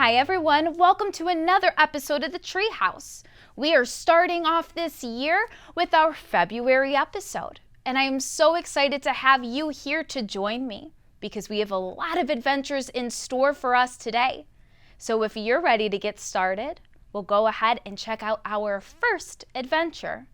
Hi everyone, welcome to another episode of the Treehouse. We are starting off this year with our February episode, and I am so excited to have you here to join me because we have a lot of adventures in store for us today. So if you're ready to get started, we'll go ahead and check out our first adventure.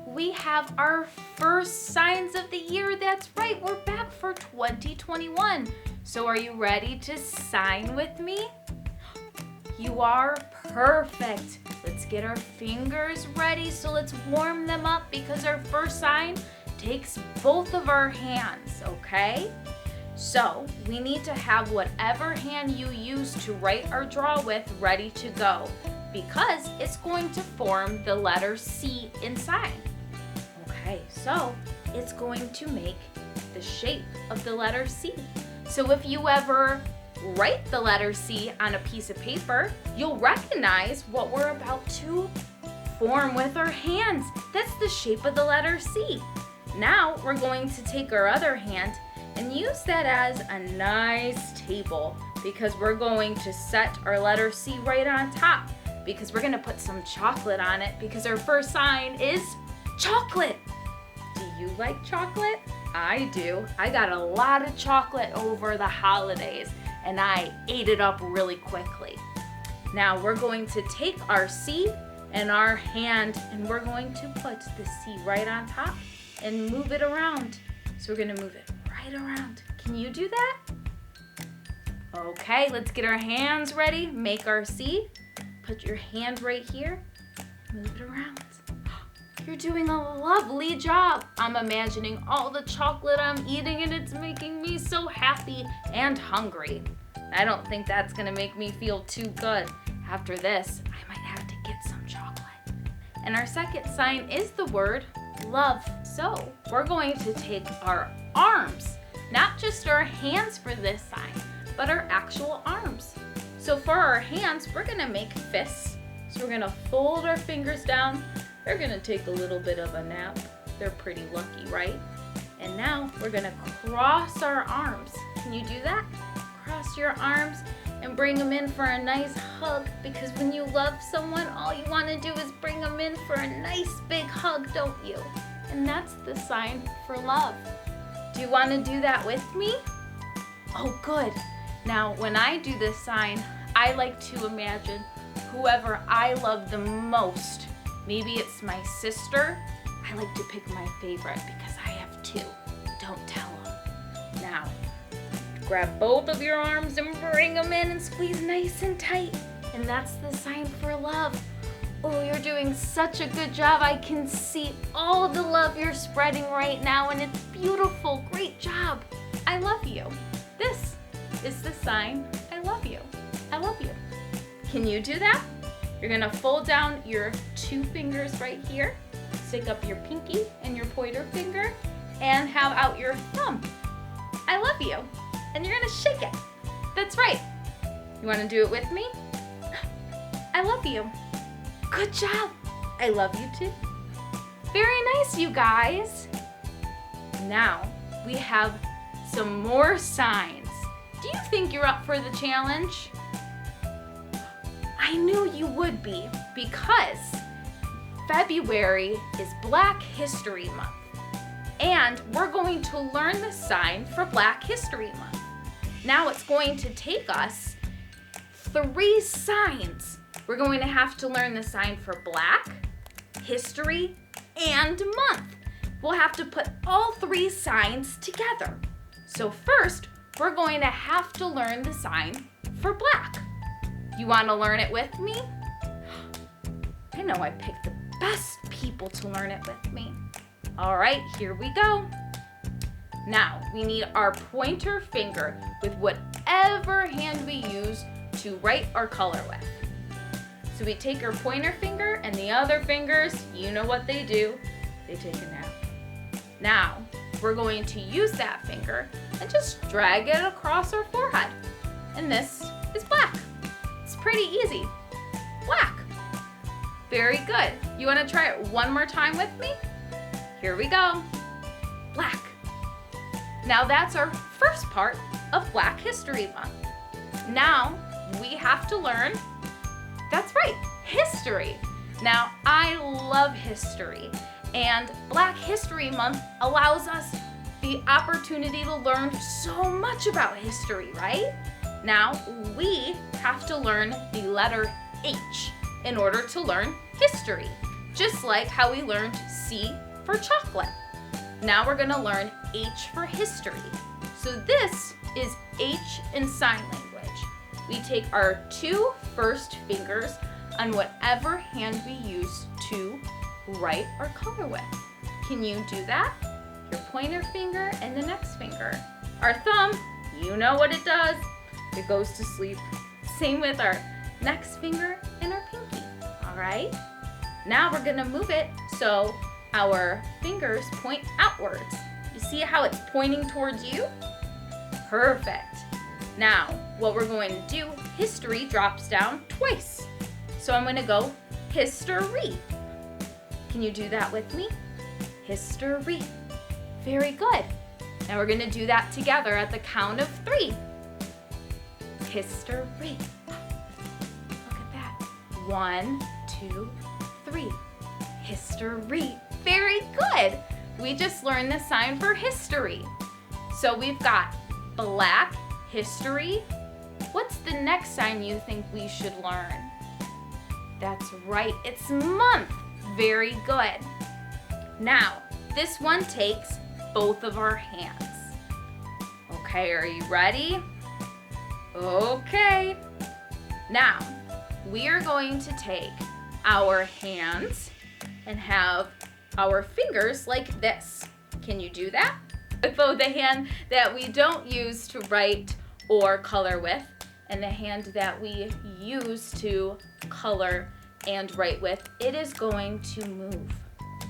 We have our first signs of the year. That's right, we're back for 2021. So are you ready to sign with me? You are perfect. Let's get our fingers ready. So let's warm them up because our first sign takes both of our hands, okay? So we need to have whatever hand you use to write or draw with ready to go because it's going to form the letter C inside. Okay, so it's going to make the shape of the letter C. So if you ever write the letter C on a piece of paper, you'll recognize what we're about to form with our hands. That's the shape of the letter C. Now we're going to take our other hand and use that as a nice table because we're going to set our letter C right on top because we're going to put some chocolate on it because our first sign is chocolate. Do you like chocolate? I do. I got a lot of chocolate over the holidays and I ate it up really quickly. Now we're going to take our C and our hand and we're going to put the C right on top and move it around. So we're going to move it right around. Can you do that? Okay, let's get our hands ready. Make our C. Put your hand right here. Move it around. You're doing a lovely job. I'm imagining all the chocolate I'm eating and it's making me so happy and hungry. I don't think that's gonna make me feel too good. After this, I might have to get some chocolate. And our second sign is the word love. So we're going to take our arms, not just our hands for this sign, but our actual arms. So for our hands, we're gonna make fists. So we're gonna fold our fingers down. They're gonna take a little bit of a nap. They're pretty lucky, right? And now we're gonna cross our arms. Can you do that? Cross your arms and bring them in for a nice hug because when you love someone, all you wanna do is bring them in for a nice big hug, don't you? And that's the sign for love. Do you wanna do that with me? Oh, good. Now, when I do this sign, I like to imagine whoever I love the most. Maybe it's my sister. I like to pick my favorite because I have two. Don't tell them. Now, grab both of your arms and bring them in and squeeze nice and tight. And that's the sign for love. Oh, you're doing such a good job. I can see all the love you're spreading right now and it's beautiful. Great job. I love you. This is the sign I love you. I love you. Can you do that? You're gonna fold down your two fingers right here, stick up your pinky and your pointer finger, and have out your thumb. I love you. And you're gonna shake it. That's right. You wanna do it with me? I love you. Good job. I love you too. Very nice, you guys. Now, we have some more signs. Do you think you're up for the challenge? I knew you would be because February is Black History Month and we're going to learn the sign for Black History Month. Now it's going to take us 3 signs. We're going to have to learn the sign for Black, History, and Month. We'll have to put all 3 signs together. So first, we're going to have to learn the sign for Black. You want to learn it with me? I know I picked the best people to learn it with me. All right, here we go. Now, we need our pointer finger with whatever hand we use to write or color with. So we take our pointer finger and the other fingers, you know what they do, they take a nap. Now, we're going to use that finger and just drag it across our forehead. And this is black. It's pretty easy. Black. Very good. You want to try it one more time with me? Here we go. Black. Now that's our first part of Black History Month. Now we have to learn, that's right, history. Now I love history, and Black History Month allows us the opportunity to learn so much about history, right? Now we have to learn the letter H in order to learn history, just like how we learned C for chocolate. Now we're gonna learn H for history. So this is H in sign language. We take our two first fingers on whatever hand we use to write or color with. Can you do that? Your pointer finger and the next finger. Our thumb, you know what it does. It goes to sleep. Same with our next finger and our pinky. All right? Now we're gonna move it so our fingers point outwards. You see how it's pointing towards you? Perfect. Now, what we're going to do, history drops down twice. So I'm gonna go history. Can you do that with me? History. Very good. Now we're gonna do that together at the count of 3. History. Look at that. 1, 2, 3. History. Very good. We just learned the sign for history. So we've got Black history. What's the next sign you think we should learn? That's right, it's month. Very good. Now, this one takes both of our hands. Okay, are you ready? Okay. Now, we are going to take our hands and have our fingers like this. Can you do that? With both the hand that we don't use to write or color with and the hand that we use to color and write with, it is going to move,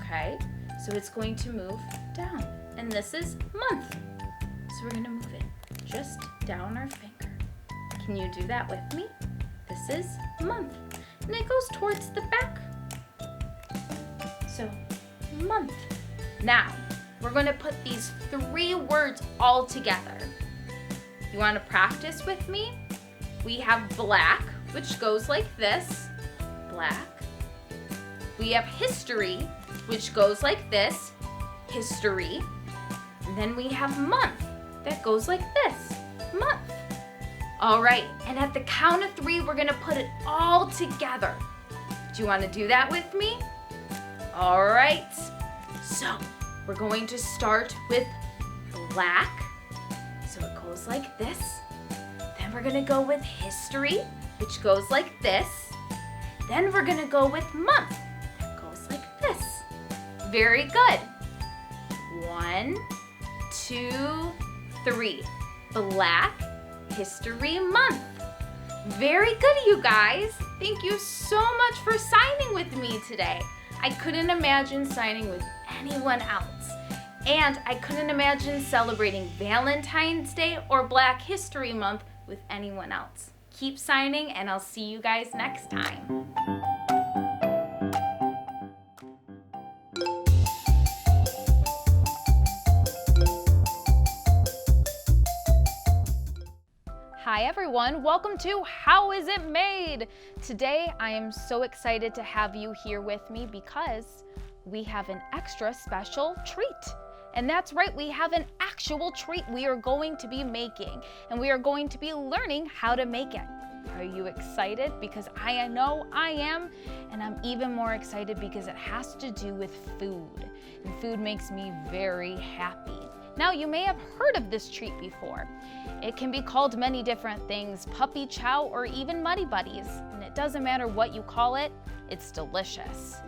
okay? So it's going to move down, and this is month. So we're gonna move it just down our finger. Can you do that with me? This is month, and it goes towards the back. So, month. Now, we're gonna put these 3 words all together. You wanna practice with me? We have black, which goes like this, black. We have history, which goes like this, history. And then we have month, that goes like this, month. All right, and at the count of 3, we're gonna put it all together. Do you wanna do that with me? All right, so we're going to start with black. So it goes like this. Then we're gonna go with history, which goes like this. Then we're gonna go with month, that goes like this. Very good. 1, 2, 3. Black History Month. Very good, you guys. Thank you so much for signing with me today. I couldn't imagine signing with anyone else. And I couldn't imagine celebrating Valentine's Day or Black History Month with anyone else. Keep signing, and I'll see you guys next time. Hi everyone, welcome to How Is It Made? Today I am so excited to have you here with me because we have an extra special treat. And that's right, we have an actual treat we are going to be making, and we are going to be learning how to make it. Are you excited? Because I know I am, and I'm even more excited because it has to do with food, and food makes me very happy. Now, you may have heard of this treat before. It can be called many different things, puppy chow or even Muddy Buddies, and it doesn't matter what you call it, it's delicious.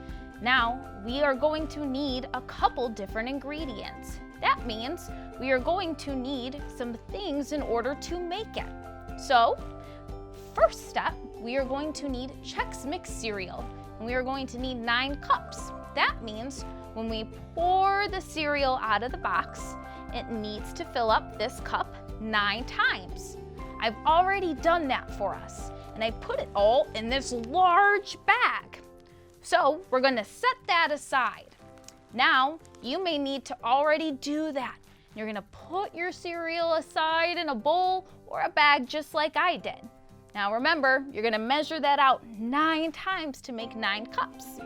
Now, we are going to need a couple different ingredients. That means we are going to need some things in order to make it. So, first step, we are going to need Chex Mix cereal, and we are going to need 9 cups. That means when we pour the cereal out of the box, it needs to fill up this cup 9 times. I've already done that for us, and I put it all in this large bag. So we're gonna set that aside. Now, you may need to already do that You're gonna put your cereal aside in a bowl or a bag just like I did. Now remember, you're gonna measure that out 9 times to make 9 cups.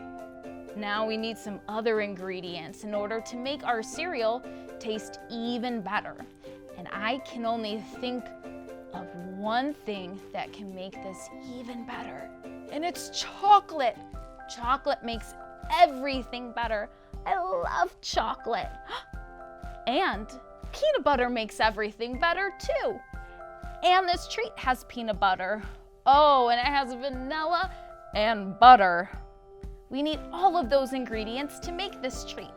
Now we need some other ingredients in order to make our cereal taste even better. And I can only think of one thing that can make this even better, and it's chocolate. Chocolate makes everything better. I love chocolate. And peanut butter makes everything better too. And this treat has peanut butter. Oh, and it has vanilla and butter. We need all of those ingredients to make this treat.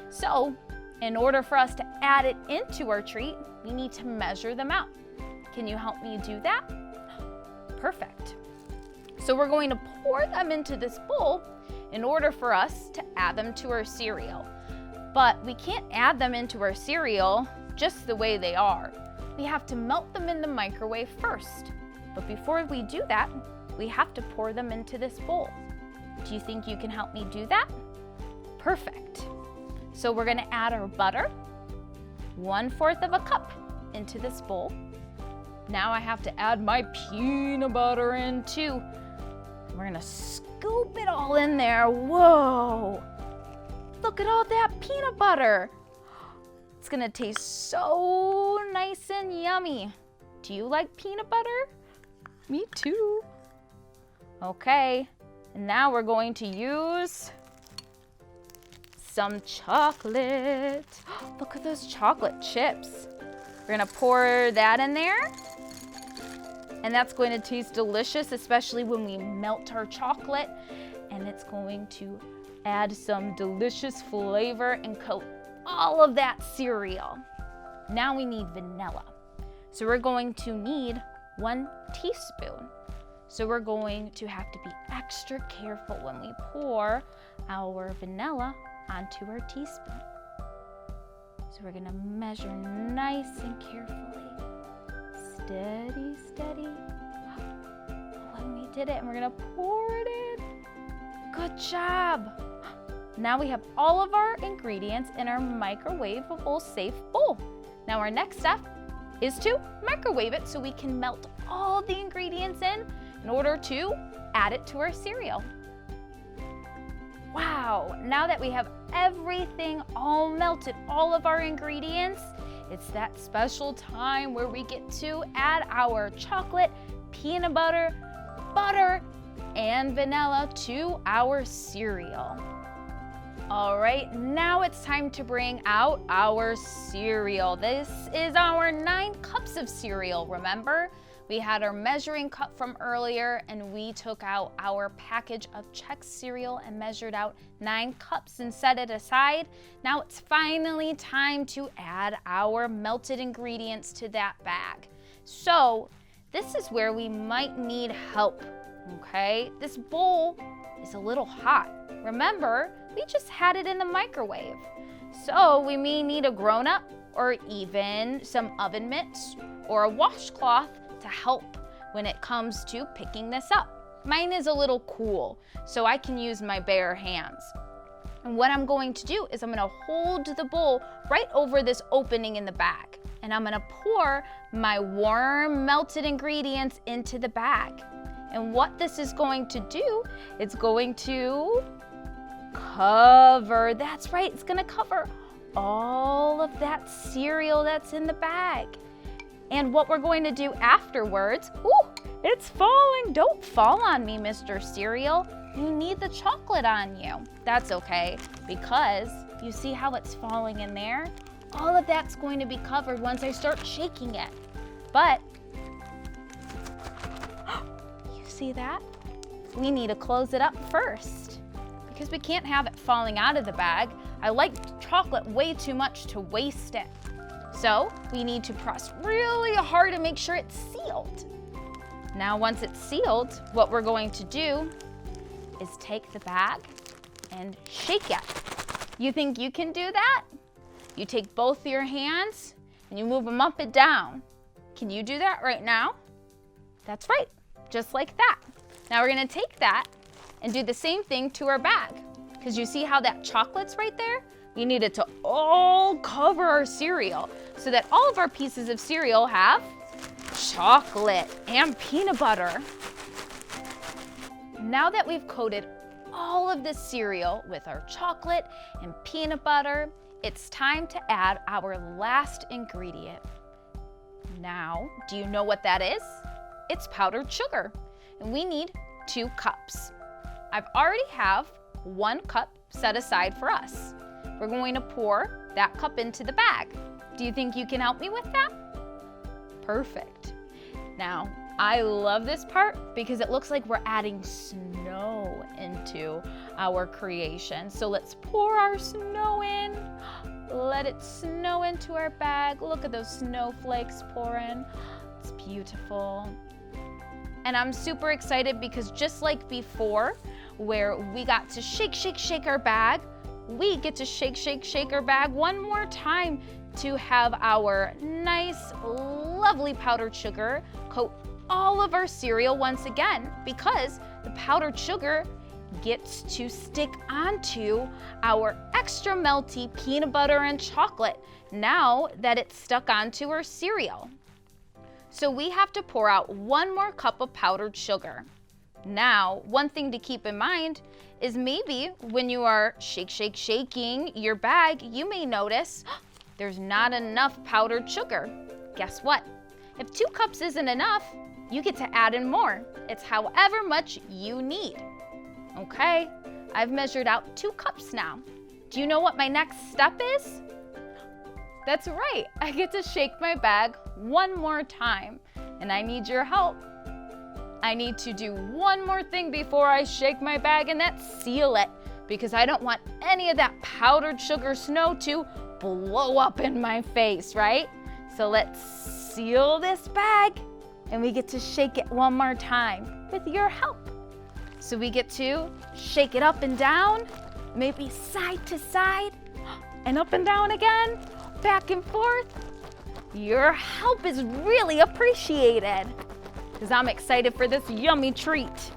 So, in order for us to add it into our treat, we need to measure them out. Can you help me do that? Perfect. So we're going to pour them into this bowl in order for us to add them to our cereal. But we can't add them into our cereal just the way they are. We have to melt them in the microwave first. But before we do that, we have to pour them into this bowl. Do you think you can help me do that? Perfect. So we're gonna add our butter, 1/4 of a cup, into this bowl. Now I have to add my peanut butter in too. We're gonna scoop it all in there. Whoa! Look at all that peanut butter. It's gonna taste so nice and yummy. Do you like peanut butter? Me too. Okay, and now we're going to use some chocolate. Look at those chocolate chips. We're gonna pour that in there. And that's going to taste delicious, especially when we melt our chocolate. And it's going to add some delicious flavor and coat all of that cereal. Now we need vanilla. So we're going to need 1 teaspoon. So we're going to have to be extra careful when we pour our vanilla onto our teaspoon. So we're gonna measure nice and carefully. Steady, steady. Oh, and we did it, and we're gonna pour it in. Good job. Now we have all of our ingredients in our microwavable safe bowl. Now our next step is to microwave it so we can melt all the ingredients in order to add it to our cereal. Wow, now that we have everything all melted, all of our ingredients, it's that special time where we get to add our chocolate, peanut butter, butter, and vanilla to our cereal. All right, now it's time to bring out our cereal. This is our 9 cups of cereal, remember? We had our measuring cup from earlier, and we took out our package of Chex cereal and measured out 9 cups and set it aside. Now it's finally time to add our melted ingredients to that bag. So this is where we might need help, okay? This bowl is a little hot. Remember, we just had it in the microwave. So we may need a grown-up or even some oven mitts or a washcloth to help when it comes to picking this up. Mine is a little cool, so I can use my bare hands. And what I'm going to do is I'm gonna hold the bowl right over this opening in the bag, and I'm gonna pour my warm melted ingredients into the bag. And what this is going to do, it's going to cover, that's right, it's gonna cover all of that cereal that's in the bag. And what we're going to do afterwards, ooh, it's falling. Don't fall on me, Mr. Cereal. You need the chocolate on you. That's okay, because you see how it's falling in there? All of that's going to be covered once I start shaking it. But, you see that? We need to close it up first, because we can't have it falling out of the bag. I like chocolate way too much to waste it. So we need to press really hard to make sure it's sealed. Now once it's sealed, what we're going to do is take the bag and shake it. You think you can do that? You take both your hands and you move them up and down. Can you do that right now? That's right, just like that. Now we're gonna take that and do the same thing to our bag, because you see how that chocolate's right there? we need it to all cover our cereal so that all of our pieces of cereal have chocolate and peanut butter. Now that we've coated all of the cereal with our chocolate and peanut butter, it's time to add our last ingredient. Now, do you know what that is? It's powdered sugar, and we need 2 cups. I've already have 1 cup set aside for us. We're going to pour that cup into the bag. Do you think you can help me with that? Perfect. Now, I love this part because it looks like we're adding snow into our creation. So let's pour our snow in. Let it snow into our bag. Look at those snowflakes pouring. It's beautiful. And I'm super excited because just like before, where we got to shake, shake, shake our bag, we get to shake, shake, shake our bag one more time to have our nice, lovely powdered sugar coat all of our cereal once again, because the powdered sugar gets to stick onto our extra melty peanut butter and chocolate now that it's stuck onto our cereal. So we have to pour out 1 more cup of powdered sugar. Now, one thing to keep in mind is maybe when you are shaking your bag, you may notice there's not enough powdered sugar. Guess what? If 2 cups isn't enough, you get to add in more. It's however much you need. Okay, I've measured out 2 cups now. Do you know what my next step is? That's right, I get to shake my bag 1 more time, and I need your help. I need to do 1 more thing before I shake my bag, and that's seal it, because I don't want any of that powdered sugar snow to blow up in my face, right? So let's seal this bag, and we get to shake it 1 more time with your help. So we get to shake it up and down, maybe side to side, and up and down again, back and forth. Your help is really appreciated, because I'm excited for this yummy treat.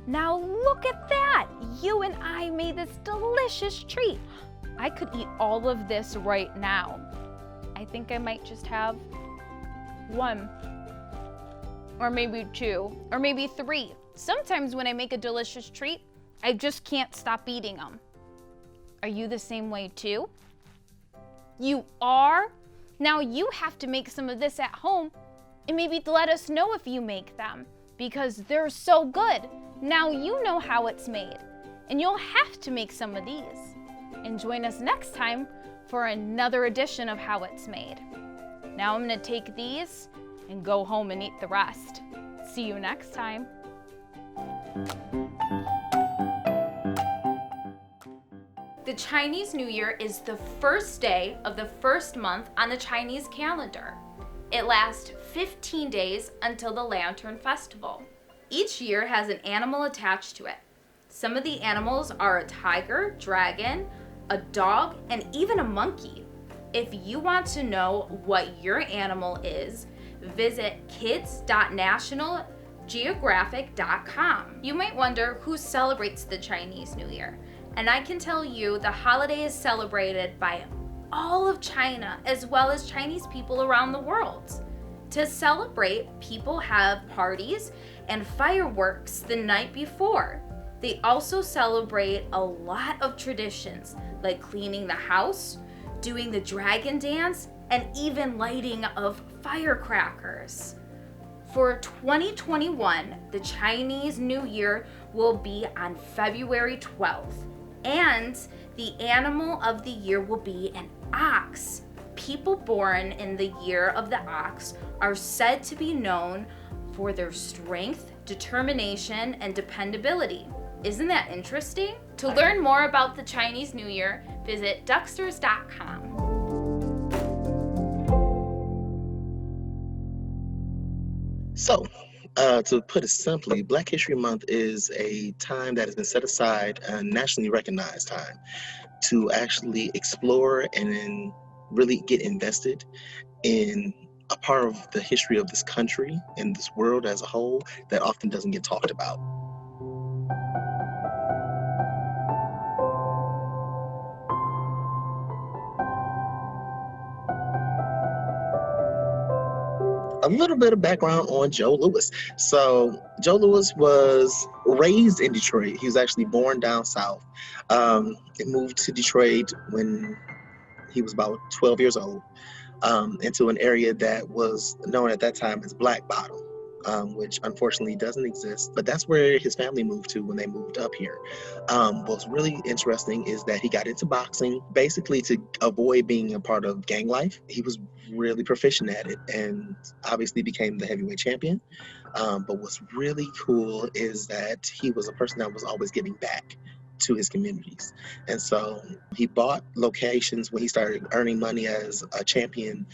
Now look at that! You and I made this delicious treat. I could eat all of this right now. I think I might just have 1, or maybe 2, or maybe 3. Sometimes when I make a delicious treat, I just can't stop eating them. Are you the same way too? You are? Now you have to make some of this at home and maybe let us know if you make them, because they're so good. Now you know how it's made, and you'll have to make some of these. And join us next time for another edition of How It's Made. Now I'm gonna take these and go home and eat the rest. See you next time. The Chinese New Year is the first day of the first month on the Chinese calendar. It lasts 15 days until the Lantern Festival. Each year has an animal attached to it. Some of the animals are a tiger, dragon, a dog, and even a monkey. If you want to know what your animal is, visit kids.nationalgeographic.com. You might wonder who celebrates the Chinese New Year, and I can tell you the holiday is celebrated by all of China as well as Chinese people around the world. To celebrate, people have parties and fireworks the night before. They also celebrate a lot of traditions like cleaning the house, doing the dragon dance, and even lighting of firecrackers. For 2021, the Chinese New Year will be on February 12th, and the animal of the year will be an ox. People born in the year of the ox are said to be known for their strength, determination, and dependability. Isn't that interesting? To learn more about the Chinese New Year, visit ducksters.com. So, to put it simply, Black History Month is a time that has been set aside, a nationally recognized time, to actually explore and then really get invested in a part of the history of this country and this world as a whole that often doesn't get talked about. little bit of background on Joe Louis. So Joe Louis was raised in Detroit. He was actually born down south. He moved to Detroit when he was about 12 years old, into an area that was known at that time as Black Bottom, which unfortunately doesn't exist. But that's where his family moved to when they moved up here. What's really interesting is that he got into boxing basically to avoid being a part of gang life. He was really proficient at it and obviously became the heavyweight champion. But what's really cool is that he was a person that was always giving back to his communities. And so he bought locations when he started earning money as a champion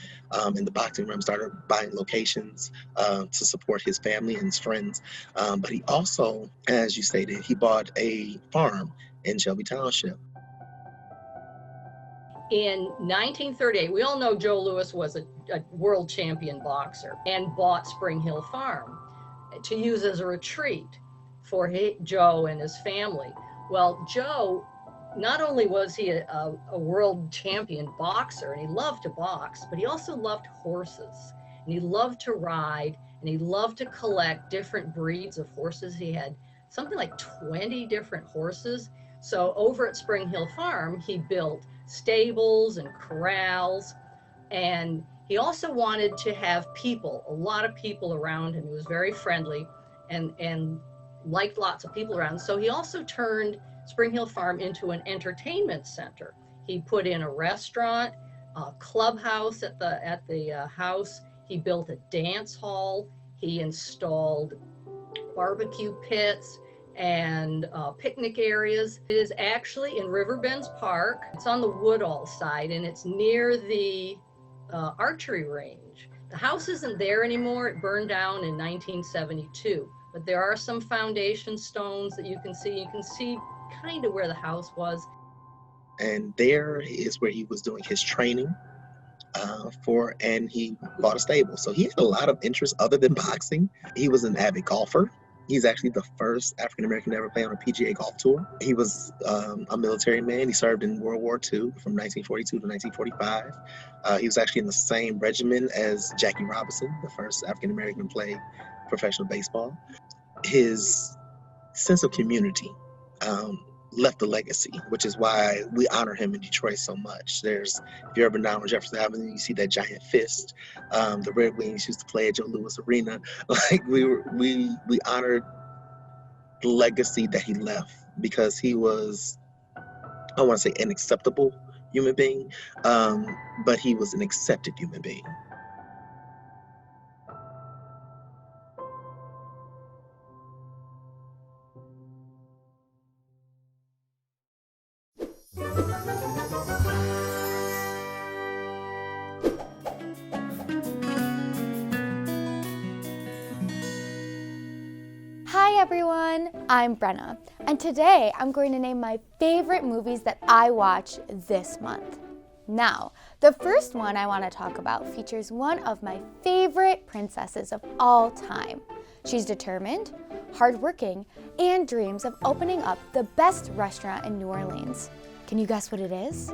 in the boxing realm, started buying locations to support his family and his friends. But he also, as you stated, he bought a farm in Shelby Township. In 1938, we all know Joe Louis was a world champion boxer and bought Spring Hill Farm to use as a retreat for Joe and his family. Well, Joe, not only was he a world champion boxer and he loved to box, but he also loved horses and he loved to ride and he loved to collect different breeds of horses. He had something like 20 different horses. So over at Spring Hill Farm, he built stables and corrals, and he also wanted to have people, a lot of people around him. He was very friendly and liked lots of people around. So he also turned Spring Hill Farm into an entertainment center. He put in a restaurant, a clubhouse at the house. He built a dance hall. He installed barbecue pits and picnic areas. It is actually in Riverbends Park. It's on the Woodall side and it's near the archery range. The house isn't there anymore. It burned down in 1972. But there are some foundation stones that you can see. You can see kind of where the house was. And there is where he was doing his training and he bought a stable. So he had a lot of interests other than boxing. He was an avid golfer. He's actually the first African-American to ever play on a PGA golf tour. He was a military man. He served in World War II from 1942 to 1945. He was actually in the same regiment as Jackie Robinson, the first African-American to play professional baseball. His sense of community left a legacy, which is why we honor him in Detroit so much. If you're ever down on Jefferson Avenue, you see that giant fist. The Red Wings used to play at Joe Louis Arena. Like we honored the legacy that he left because he was, I want to say, an acceptable human being, but he was an accepted human being. Hi everyone, I'm Brenna, and today I'm going to name my favorite movies that I watch this month. Now, the first one I want to talk about features one of my favorite princesses of all time. She's determined, hardworking, and dreams of opening up the best restaurant in New Orleans. Can you guess what it is?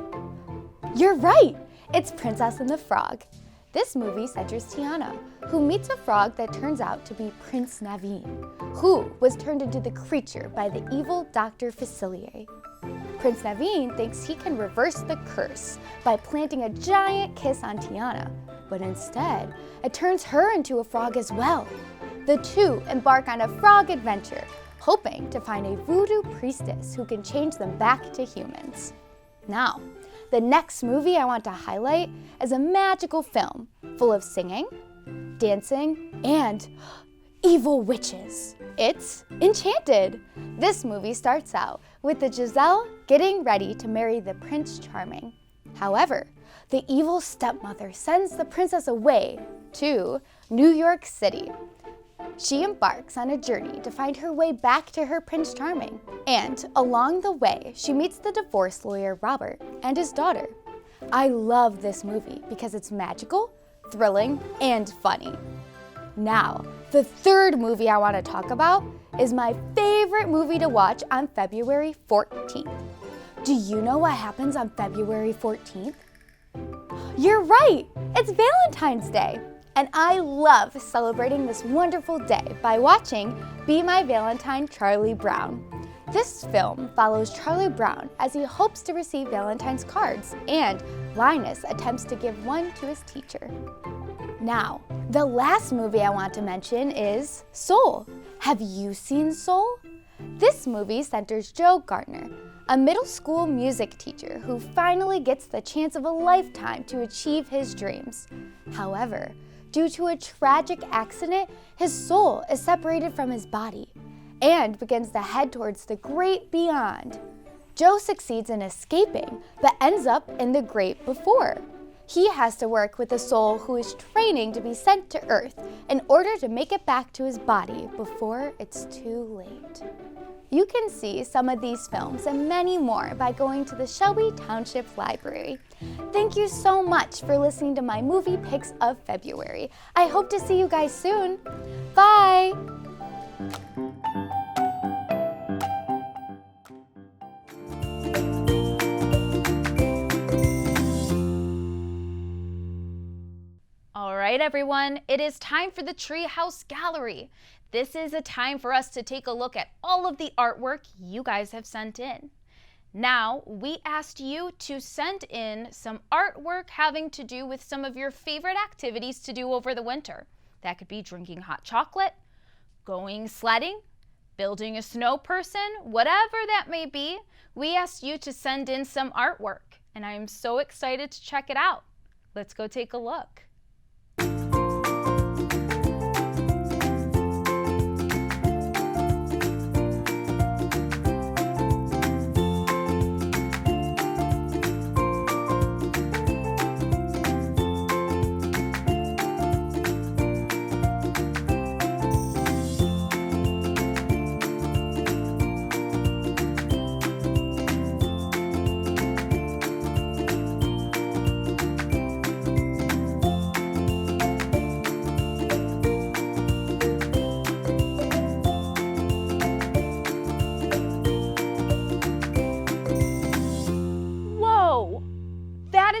You're right! It's Princess and the Frog. This movie centers Tiana, who meets a frog that turns out to be Prince Naveen, who was turned into the creature by the evil Dr. Facilier. Prince Naveen thinks he can reverse the curse by planting a giant kiss on Tiana, but instead, it turns her into a frog as well. The two embark on a frog adventure, hoping to find a voodoo priestess who can change them back to humans. Now, the next movie I want to highlight is a magical film full of singing, dancing, and evil witches. It's Enchanted. This movie starts out with the Giselle getting ready to marry the Prince Charming. However, the evil stepmother sends the princess away to New York City. She embarks on a journey to find her way back to her Prince Charming. And along the way, she meets the divorce lawyer Robert and his daughter. I love this movie because it's magical, thrilling, and funny. Now, the third movie I want to talk about is my favorite movie to watch on February 14th. Do you know what happens on February 14th? You're right! It's Valentine's Day! and I love celebrating this wonderful day by watching Be My Valentine, Charlie Brown. This film follows Charlie Brown as he hopes to receive Valentine's cards, and Linus attempts to give one to his teacher. Now, the last movie I want to mention is Soul. Have you seen Soul? This movie centers Joe Gardner, a middle school music teacher who finally gets the chance of a lifetime to achieve his dreams. However, due to a tragic accident, his soul is separated from his body and begins to head towards the great beyond. Joe succeeds in escaping, but ends up in the great before. He has to work with a soul who is training to be sent to Earth in order to make it back to his body before it's too late. You can see some of these films and many more by going to the Shelby Township Library. Thank you so much for listening to my movie picks of February. I hope to see you guys soon. Bye! All right, everyone, it is time for the Treehouse Gallery. This is a time for us to take a look at all of the artwork you guys have sent in. Now, we asked you to send in some artwork having to do with some of your favorite activities to do over the winter. That could be drinking hot chocolate, going sledding, building a snow person, whatever that may be. We asked you to send in some artwork, and I am so excited to check it out. Let's go take a look.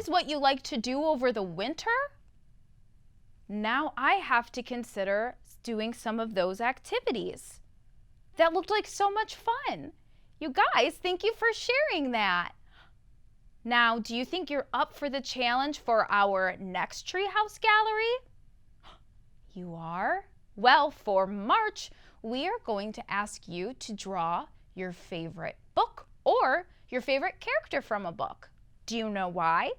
What you like to do over the winter? Now I have to consider doing some of those activities. That looked like so much fun. You guys, thank you for sharing that. Now, do you think you're up for the challenge for our next Treehouse Gallery? You are? Well, for March, we are going to ask you to draw your favorite book or your favorite character from a book. Do you know why?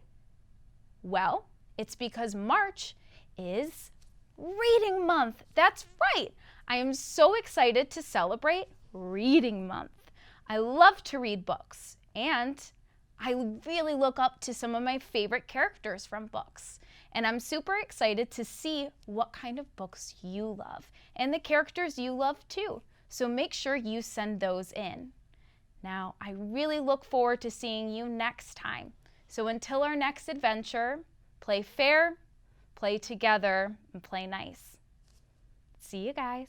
Well, it's because March is Reading Month. That's right. I am so excited to celebrate Reading Month. I love to read books, and I really look up to some of my favorite characters from books. And I'm super excited to see what kind of books you love and the characters you love too. So make sure you send those in. Now, I really look forward to seeing you next time. So until our next adventure, play fair, play together, and play nice. See you guys.